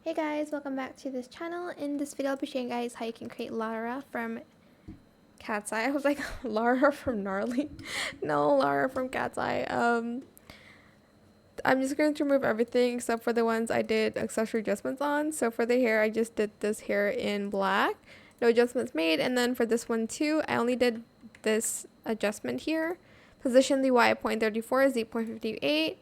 Hey guys, welcome back to this channel. In this video I'll be showing you guys how you can create Lara from Katseye. I was like Lara from Gnarly. No, Lara from Katseye. I'm just going to remove everything except for the ones I did accessory adjustments on. So for the hair, I just did this hair in black. No adjustments made. And then for this one too, I only did this adjustment here. Position the Y at 0.34, Z 0.58.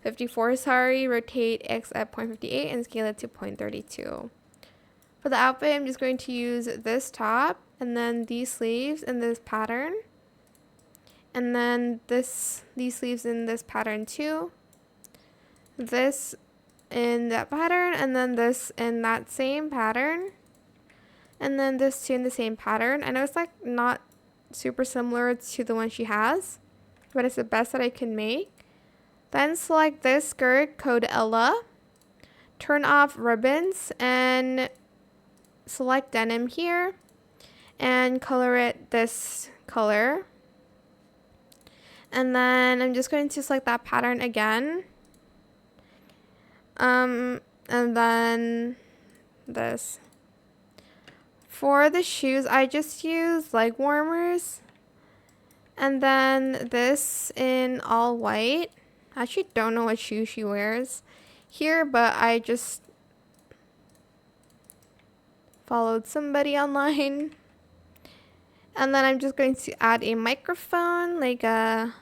54, sorry, rotate X at 0.58 and scale it to 0.32. For the outfit, I'm just going to use this top and then these sleeves in this pattern. And then these sleeves in this pattern too. This in that pattern and then this in that same pattern. And then this too in the same pattern. I know it's like not super similar to the one she has, but it's the best that I can make. Then select this skirt, code Ella, turn off ribbons, and select denim here, and color it this color. And then I'm just going to select that pattern again. And then this. For the shoes, I just use leg warmers. And then this in all white. I actually don't know what shoe she wears here, but I just followed somebody online. And then I'm just going to add a microphone, like a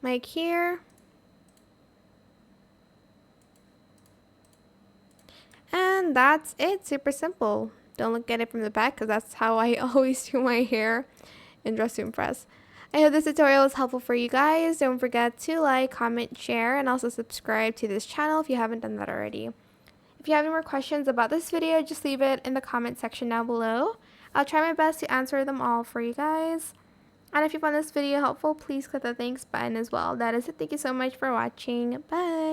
mic here. And that's it, super simple. Don't look at it from the back because that's how I always do my hair in Dress to Impress. I hope this tutorial is helpful for you guys. Don't forget to like, comment, share, and also subscribe to this channel if you haven't done that already. If you have any more questions about this video, just leave it in the comment section down below. I'll try my best to answer them all for you guys. And if you found this video helpful, please click the thanks button as well. That is it. Thank you so much for watching. Bye!